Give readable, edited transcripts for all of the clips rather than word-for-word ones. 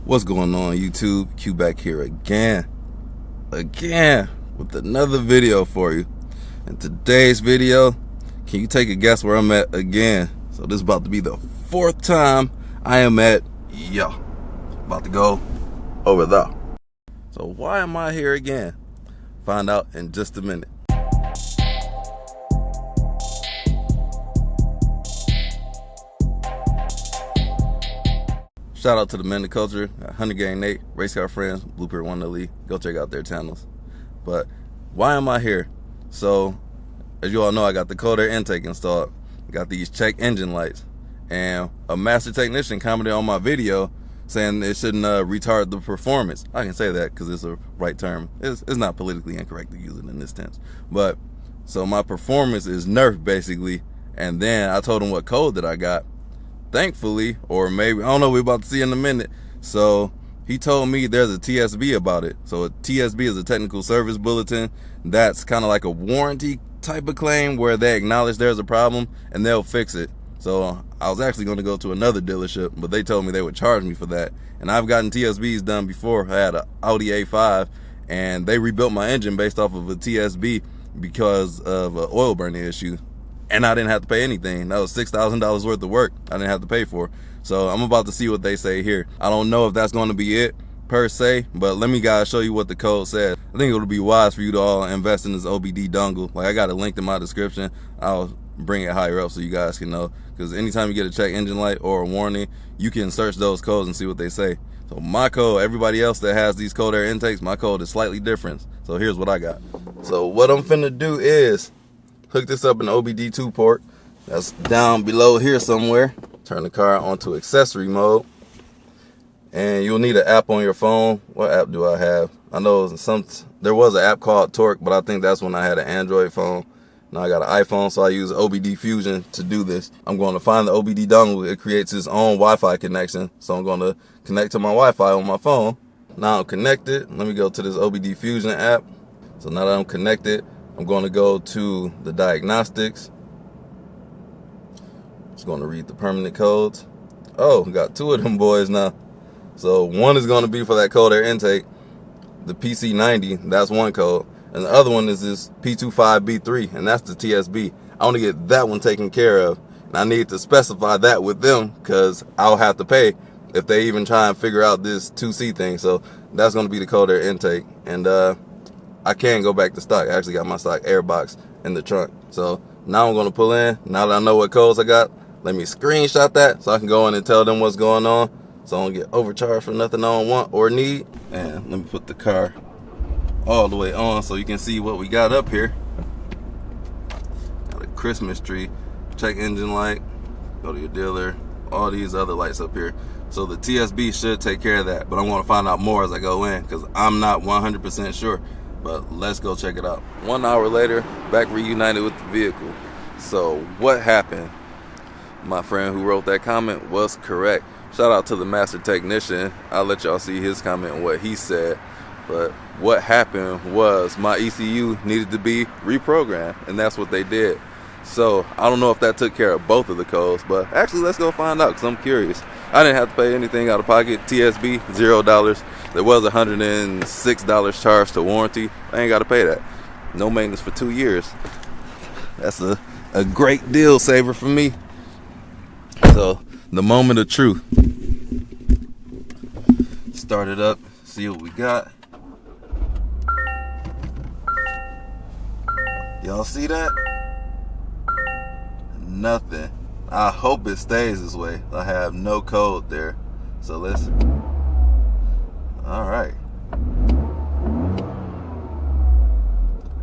What's going on, YouTube? Q back here again with another video for you. In today's video, can you take a guess where I'm at again? So this is about to be the fourth time I am at about to go over there. So why am I here again? Find out in just a minute. Shout out to the Men of Culture, Hunter Gang Nate, Race Car Friends, Blueprint 1 Elite. Go check out their channels. But why am I here? So, as you all know, I got the cold air intake installed. Got these check engine lights. And a master technician commented on my video saying it shouldn't retard the performance. I can say that because it's a right term. It's not politically incorrect to use it in this tense. But, so my performance is nerfed basically. And then I told him what code that I got. Thankfully, or maybe, I don't know, we're about to see in a minute. So he told me there's a TSB about it. So a TSB is a technical service bulletin. That's kind of like a warranty type of claim where they acknowledge there's a problem and they'll fix it. So I was actually going to go to another dealership, but they told me they would charge me for that. And I've gotten TSBs done before. I had an Audi A5 and they rebuilt my engine based off of a TSB because of an oil burning issue. And I didn't have to pay anything. That was $6,000 worth of work I didn't have to pay for. So I'm about to see what they say here. I don't know if that's going to be it per se, but let me guys show you what the code says. I think it would be wise for you to all invest in this OBD dongle. Like, I got a link in my description. I'll bring it higher up so you guys can know. Because anytime you get a check engine light or a warning, you can search those codes and see what they say. So my code, everybody else that has these cold air intakes, my code is slightly different. So here's what I got. So what I'm finna do is hook this up in the OBD2 port. That's down below here somewhere. Turn the car onto accessory mode. And you'll need an app on your phone. What app do I have? I know there was an app called Torque, but I think that's when I had an Android phone. Now I got an iPhone, so I use OBD Fusion to do this. I'm going to find the OBD dongle. It creates its own Wi-Fi connection. So I'm going to connect to my Wi-Fi on my phone. Now I'm connected. Let me go to this OBD Fusion app. So now that I'm connected, I'm going to go to the Diagnostics. Just going to read the permanent codes. Oh, we got two of them boys now. So one is going to be for that cold air intake, the PC90, that's one code. And the other one is this P25B3, and that's the TSB. I want to get that one taken care of. And I need to specify that with them because I'll have to pay if they even try and figure out this 2C thing. So that's going to be the cold air intake. And I can go back to stock. I actually got my stock air box in the trunk. So now I'm going to pull in. Now that I know what codes I got, let me screenshot that so I can go in and tell them what's going on. So I don't get overcharged for nothing I don't want or need. And let me put the car all the way on so you can see what we got up here. Got a Christmas tree, check engine light, go to your dealer, all these other lights up here. So the TSB should take care of that, but I'm going to find out more as I go in because I'm not 100% sure. But let's go check it out. 1 hour later, back reunited with the vehicle. So what happened? My friend who wrote that comment was correct. Shout out to the master technician. I'll let y'all see his comment and what he said. But what happened was my ECU needed to be reprogrammed, and that's what they did. So I don't know if that took care of both of the codes, but actually let's go find out because I'm curious. I didn't have to pay anything out of pocket. TSB, $0. There was $106 charge to warranty. I ain't got to pay that. No maintenance for 2 years. That's a great deal saver for me. So the moment of truth. Start it up, see what we got. Y'all see that? Nothing. I hope it stays this way. I have no code there. So let's... Alright.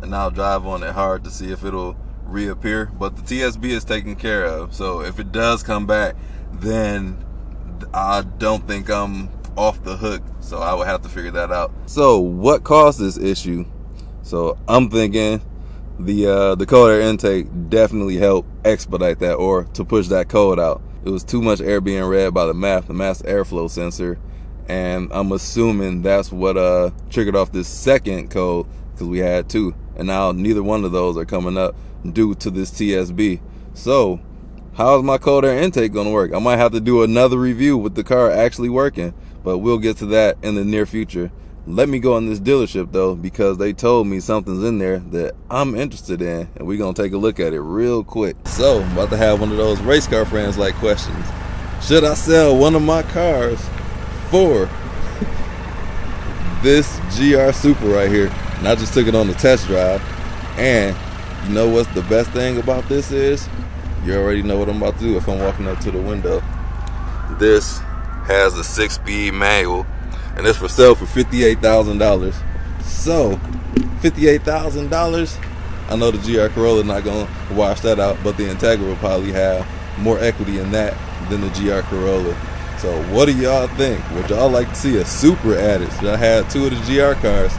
And I'll drive on it hard to see if it'll reappear. But the TSB is taken care of. So if it does come back, then I don't think I'm off the hook. So I would have to figure that out. So what caused this issue? So I'm thinking the cold air intake definitely helped expedite that or to push that code out. It was too much air being read by the mass airflow sensor. And I'm assuming that's what triggered off this second code because we had two. And now neither one of those are coming up due to this TSB. So how is my cold air intake going to work? I might have to do another review with the car actually working. but we'll get to that in the near future. Let me go in this dealership though, because they told me something's in there that I'm interested in, and we're gonna take a look at it real quick. So I'm about to have one of those race car friends like questions. Should I sell one of my cars for this GR Supra right here? And I just took it on the test drive, and you know what's the best thing about this is, you already know what I'm about to do if I'm walking up to the window. This has a 6-speed manual, and it's for sale for $58,000. So $58,000, I know the GR Corolla not gonna wash that out, but the Integra will probably have more equity in that than the GR Corolla. So what do y'all think? Would y'all like to see a Supra added? Should I have two of the GR cars?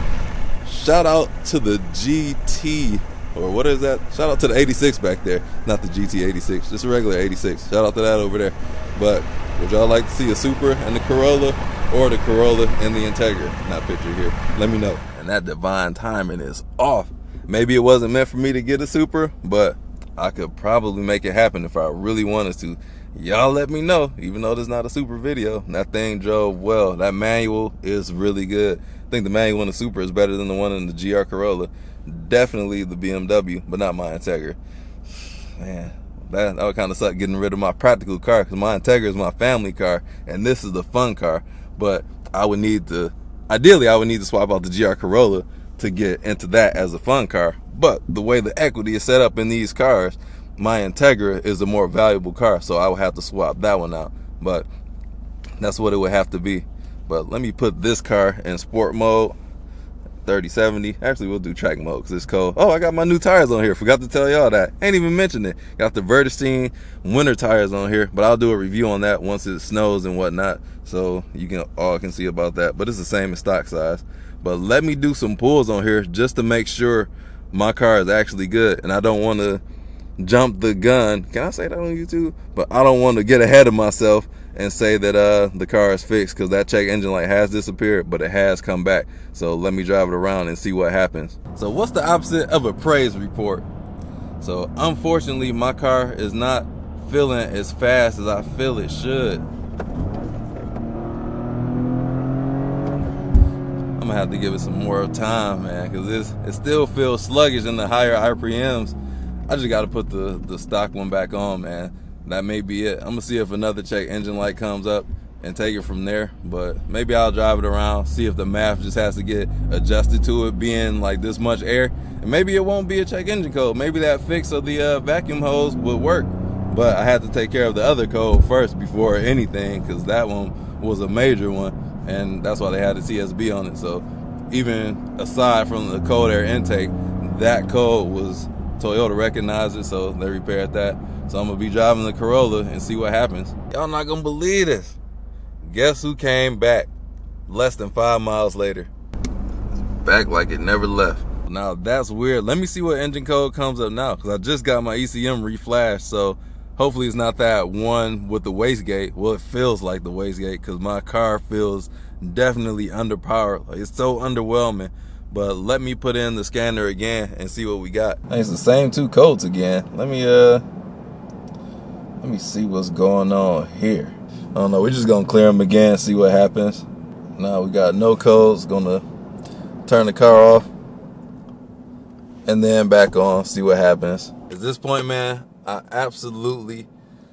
Shout out to the GT, or what is that? Shout out to the 86 back there, not the GT 86, just a regular 86. Shout out to that over there. But would y'all like to see a Supra and the Corolla, or the Corolla and the Integra? Not pictured here. Let me know. And that divine timing is off. Maybe it wasn't meant for me to get a Supra, but I could probably make it happen if I really wanted to. Y'all let me know. Even though this is not a Supra video, that thing drove well. That manual is really good. I think the manual in the Supra is better than the one in the GR Corolla. Definitely the BMW, but not my Integra. Man, that would kind of suck getting rid of my practical car, because my Integra is my family car and this is the fun car. But I would need to, ideally I would need to swap out the GR Corolla to get into that as a fun car. But the way the equity is set up in these cars, my Integra is a more valuable car, so I would have to swap that one out. But that's what it would have to be. But let me put this car in sport mode, 30/70. Actually, we'll do track mode because it's cold. Oh, I got my new tires on here. Forgot to tell y'all that. Ain't even mentioned it. Got the Reverting winter tires on here, but I'll do a review on that once it snows and whatnot, so you can all can see about that. But it's the same as stock size. But let me do some pulls on here just to make sure my car is actually good, and I don't want to jump the gun. Can I say that on YouTube? But I don't want to get ahead of myself and say that the car is fixed, because that check engine light has disappeared, but it has come back. So let me drive it around and see what happens. So what's the opposite of a praise report? So unfortunately, my car is not feeling as fast as I feel it should. I'm gonna have to give it some more time, man, because it still feels sluggish in the higher RPMs. I just got to put the stock one back on, man. That may be it. I'm gonna see if another check engine light comes up and take it from there. But maybe I'll drive it around, see if the math just has to get adjusted to it being like this much air, and maybe it won't be a check engine code. Maybe that fix of the vacuum hose would work, but I had to take care of the other code first before anything, because that one was a major one, and that's why they had the TSB on it. So even aside from the cold air intake, that code was, Toyota recognized it, so they repaired that. So I'm gonna be driving the Corolla and see what happens. Y'all not gonna believe this. Guess who came back less than 5 miles later? It's back like it never left. Now that's weird. Let me see what engine code comes up now, because I just got my ECM reflashed, so hopefully it's not that one with the wastegate. Well, it feels like the wastegate, because my car feels definitely underpowered. Like, it's so underwhelming. But let me put in the scanner again and see what we got. It's the same two codes again. Let me see what's going on here. I don't know, we're just gonna clear them again, see what happens. Now we got no codes. Gonna turn the car off and then back on, see what happens. At this point, man, I absolutely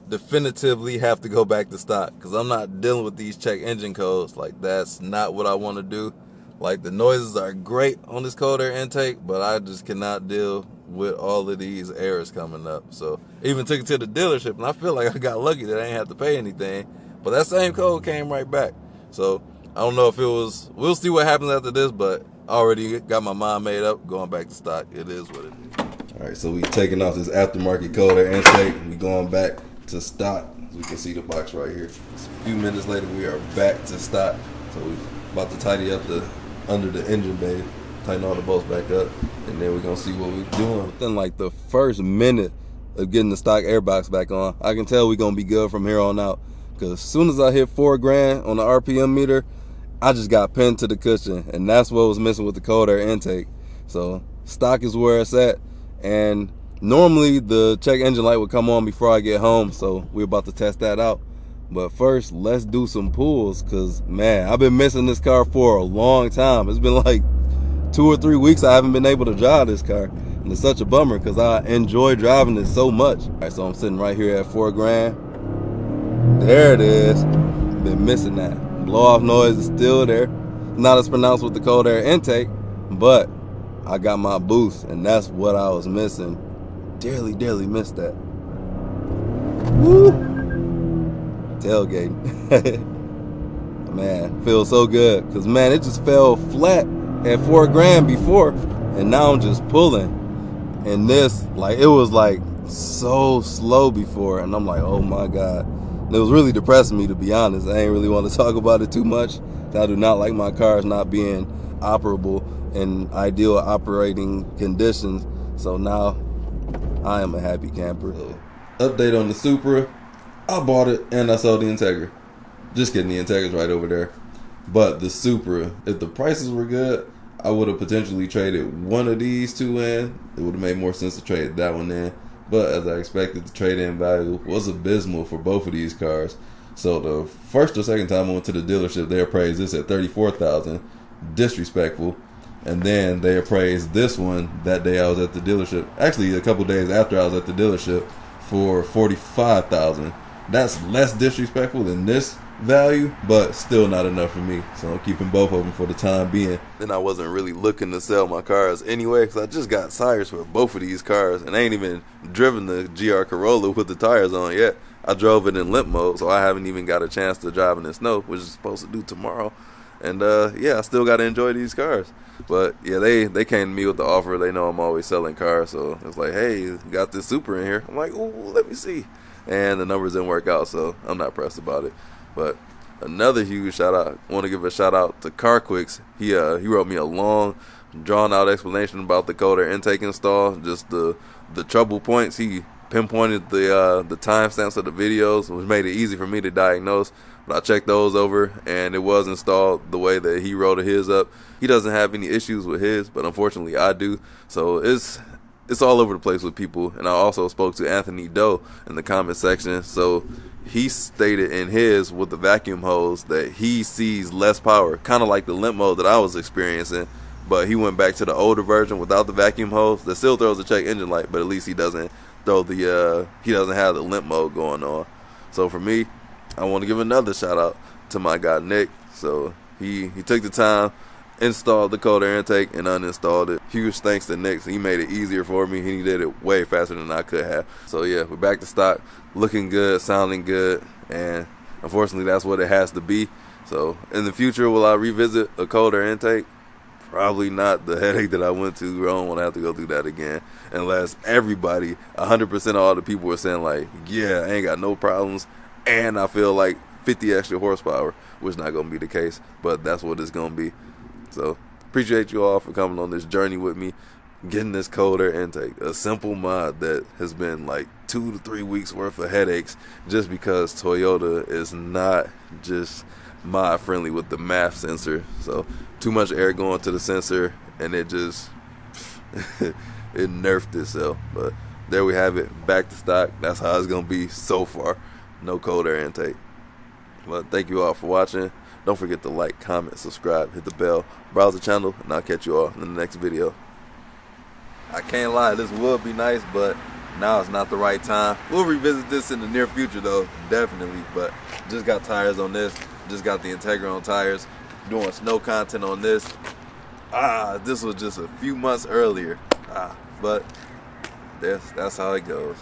definitively have to go back to stock, because I'm not dealing with these check engine codes. Like, that's not what I want to do. Like, the noises are great on this cold air intake, but I just cannot deal with all of these errors coming up. So even took it to the dealership, and I feel like I got lucky that I ain't have to pay anything, but that same code came right back. So I don't know if it was, we'll see what happens after this, but I already got my mind made up, going back to stock. It is what it is. All right, so we taking off this aftermarket cold air intake. We going back to stock. As we can see the box right here. Just a few minutes later, we are back to stock. So we about to tidy up the under the engine bay, tighten all the bolts back up, and then we're gonna see what we're doing. Within like the first minute of getting the stock airbox back on, I can tell we're gonna be good from here on out, because as soon as I hit 4 grand on the RPM meter, I just got pinned to the cushion, and that's what was missing with the cold air intake. So stock is where it's at, and normally the check engine light would come on before I get home, so we're about to test that out. But first, let's do some pulls, because, man, I've been missing this car for a long time. It's been like 2 or 3 weeks I haven't been able to drive this car. And it's such a bummer because I enjoy driving it so much. All right, so I'm sitting right here at $4 grand. There it is. Been missing that. Blow off noise is still there. Not as pronounced with the cold air intake, but I got my boost, and that's what I was missing. Dearly, dearly missed that. Woo! Tailgating. Man, feels so good, because, man, it just fell flat at $4 grand before, and now I'm just pulling. And this, like, it was like so slow before, and I'm like, oh my God. And it was really depressing me, to be honest. I ain't really want to talk about it too much. I do not like my cars not being operable in ideal operating conditions. So now I am a happy camper. Update on the Supra. I bought it and I sold the Integra. Just kidding, the Integra's right over there. But the Supra, if the prices were good, I would have potentially traded one of these two in. It would have made more sense to trade that one in. But as I expected, the trade-in value was abysmal for both of these cars. So the first or second time I went to the dealership, they appraised this at $34,000. Disrespectful. And then they appraised this one that day I was at the dealership. Actually, a couple days after I was at the dealership for $45,000. That's less disrespectful than this value, but still not enough for me. So I'm keeping both of them for the time being. Then I wasn't really looking to sell my cars anyway, because I just got tires for both of these cars, and I ain't even driven the GR Corolla with the tires on yet. I drove it in limp mode, so I haven't even got a chance to drive in the snow, which is supposed to do tomorrow. And yeah, I still got to enjoy these cars. But yeah, they came to me with the offer. They know I'm always selling cars, so it's like, hey, you got this Supra in here. I'm like, ooh, let me see. And the numbers didn't work out, so I'm not pressed about it. But another huge shout out, I want to give a shout out to CarQuicks. He wrote me a long, drawn out explanation about the cold air intake install, just the trouble points. He pinpointed the timestamps of the videos, which made it easy for me to diagnose. But I checked those over, and it was installed the way that he wrote his up. He doesn't have any issues with his, but unfortunately I do. So it's all over the place with people. And I also spoke to Anthony Doe in the comment section. So he stated in his with the vacuum hose that he sees less power, kind of like the limp mode that I was experiencing. But he went back to the older version without the vacuum hose that still throws a check engine light, but at least he doesn't throw he doesn't have the limp mode going on. So for me, I want to give another shout out to my guy Nick. So he took the time, installed the cold air intake, and uninstalled it. Huge thanks to Nick. He made it easier for me. He did it way faster than I could have. So yeah, we're back to stock, looking good, sounding good, and unfortunately that's what it has to be. So in the future, will I revisit a cold air intake? Probably not. The headache that I went to, I don't want to have to go through that again. Unless everybody, 100% of all the people were saying like, yeah, I ain't got no problems, and I feel like 50 extra horsepower, which is not going to be the case, but that's what it's going to be. So appreciate you all for coming on this journey with me, getting this cold air intake, a simple mod that has been like 2 to 3 weeks worth of headaches just because Toyota is not just mod friendly with the MAF sensor. So too much air going to the sensor, and it just it nerfed itself. But there we have it, back to stock. That's how it's gonna be so far. No cold air intake. But thank you all for watching. Don't forget to like, comment, subscribe, hit the bell, browse the channel, and I'll catch you all in the next video. I can't lie, this would be nice, but now it's not the right time. We'll revisit this in the near future though, definitely. But just got tires on this, just got the Integra on tires, doing snow content on this. This was just a few months earlier. But that's how it goes.